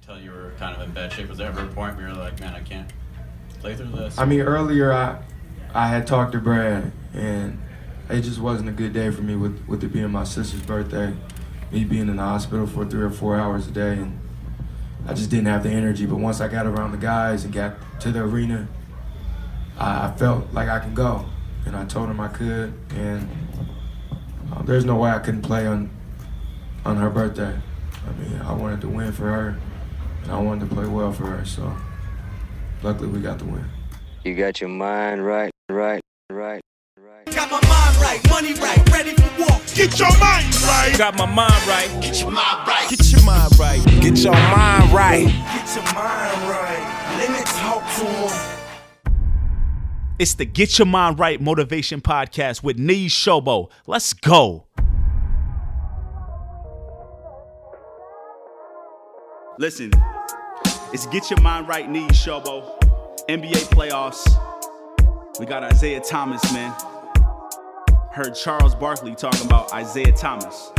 tell you were kind of in bad shape? Was there ever a point where you were like, man, I can't play through this? I mean, earlier I had talked to Brad, and it just wasn't a good day for me with it being my sister's birthday, me being in the hospital for 3 or 4 hours a day, and I just didn't have the energy. But once I got around the guys and got to the arena, I felt like I can go, and I told them I could, and there's no way I couldn't play on her birthday. I mean, I wanted to win for her, and I wanted to play well for her, so luckily we got the win. You got your mind right. Got my mind right, money right, ready for war. Get your mind right. Got my mind right. Get your mind right. Get your mind right. Get your mind right. Get your mind right. Let me talk to him. It's the Get Your Mind Right Motivation Podcast with Niyi Sobo. Let's go. Listen, it's Get Your Mind Right, Niyi Sobo. NBA playoffs. We got Isaiah Thomas, man. Heard Charles Barkley talking about Isaiah Thomas.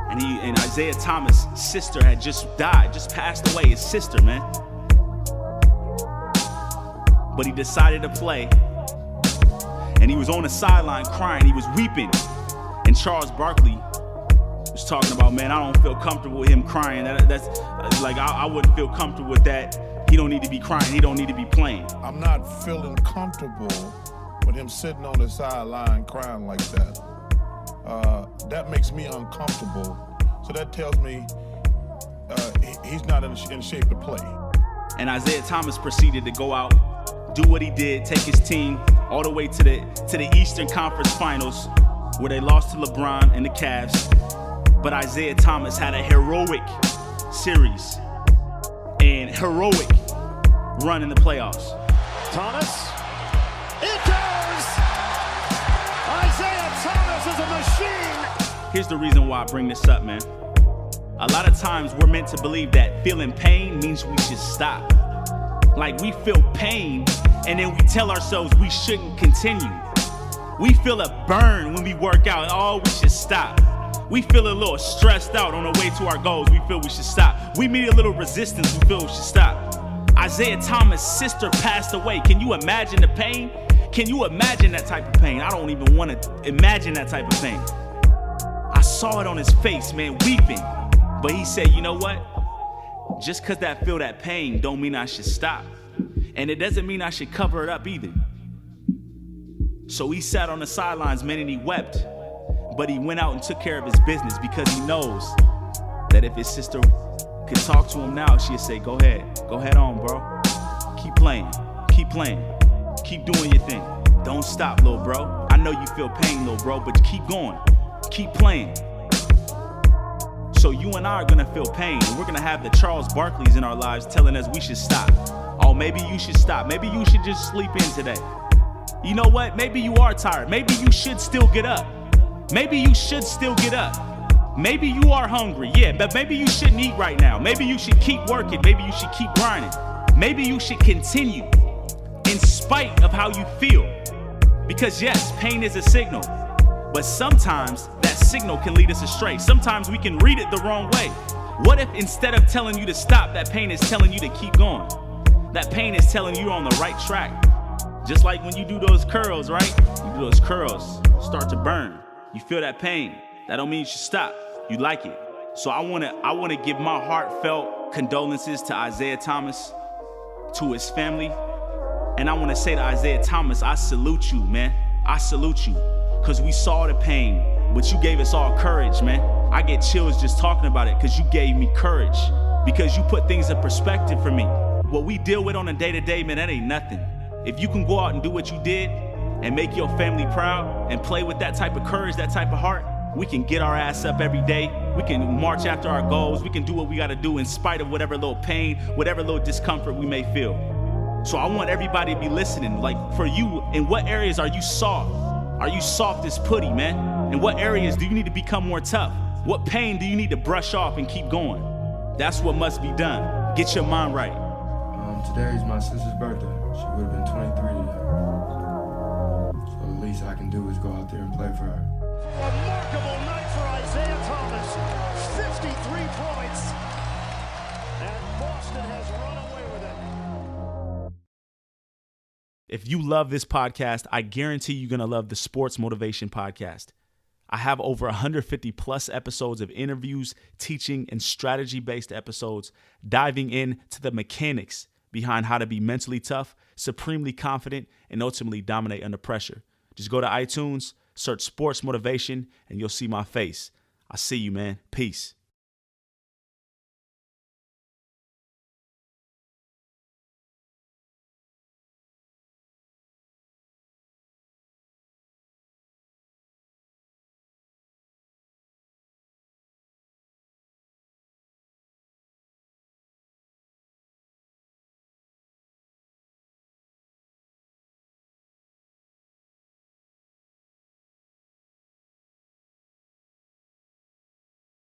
And Isaiah Thomas' sister had just died, just passed away, his sister, man. But he decided to play. And he was on the sideline crying, he was weeping. And Charles Barkley was talking about, man, I don't feel comfortable with him crying. That's like, I wouldn't feel comfortable with that. He don't need to be crying, he don't need to be playing. I'm not feeling comfortable with him sitting on the sideline crying like that. That makes me uncomfortable. So that tells me he's not in shape to play. And Isaiah Thomas proceeded to go out, do what he did, take his team all the way to the Eastern Conference Finals, where they lost to LeBron and the Cavs. But Isaiah Thomas had a heroic series and heroic run in the playoffs. Thomas, it goes! Isaiah Thomas is a machine! Here's the reason why I bring this up, man. A lot of times we're meant to believe that feeling pain means we should stop. Like we feel pain and then we tell ourselves we shouldn't continue. We feel a burn when we work out, oh, we should stop. We feel a little stressed out on the way to our goals, we feel we should stop. We meet a little resistance, we feel we should stop. Isaiah Thomas' sister passed away. Can you imagine the pain? Can you imagine that type of pain? I don't even want to imagine that type of pain. I saw it on his face, man, weeping. But he said, you know what? Just because I feel that pain don't mean I should stop. And it doesn't mean I should cover it up either. So he sat on the sidelines, man, and he wept. But he went out and took care of his business because he knows that if his sister could talk to him now, she'd say, go ahead on, bro. Keep playing, keep doing your thing. Don't stop, little bro. I know you feel pain, little bro, but keep going, keep playing. So you and I are gonna feel pain, and we're gonna have the Charles Barkleys in our lives telling us we should stop. Oh, maybe you should stop. Maybe you should just sleep in today. You know what? Maybe you are tired. Maybe you should still get up. Maybe you should still get up. Maybe you are hungry, yeah, but maybe you shouldn't eat right now. Maybe you should keep working. Maybe you should keep grinding. Maybe you should continue in spite of how you feel. Because yes, pain is a signal, but sometimes that signal can lead us astray. Sometimes we can read it the wrong way. What if instead of telling you to stop, that pain is telling you to keep going? That pain is telling you you're on the right track. Just like when you do those curls, right? You do those curls, start to burn. You feel that pain. That don't mean you should stop. You like it. So I wanna give my heartfelt condolences to Isaiah Thomas, to his family. And I wanna say to Isaiah Thomas, I salute you, man. I salute you. Cause we saw the pain, but you gave us all courage, man. I get chills just talking about it cause you gave me courage. Because you put things in perspective for me. What we deal with on a day-to-day, man, that ain't nothing. If you can go out and do what you did and make your family proud and play with that type of courage, that type of heart, we can get our ass up every day. We can march after our goals. We can do what we gotta do in spite of whatever little pain, whatever little discomfort we may feel. So I want everybody to be listening. Like for you, in what areas are you soft? Are you soft as putty, man? In what areas do you need to become more tough? What pain do you need to brush off and keep going? That's what must be done. Get your mind right. Today is my sister's birthday. She would have been 23 today. So the least I can do is go out there and play for her. Remarkable night for Isaiah Thomas. 53 points. And If you love this podcast, I guarantee you're going to love the Sports Motivation Podcast. I have over 150 plus episodes of interviews, teaching, and strategy-based episodes diving into the mechanics behind how to be mentally tough, supremely confident, and ultimately dominate under pressure. Just go to iTunes, search Sports Motivation, and you'll see my face. I see you, man. Peace.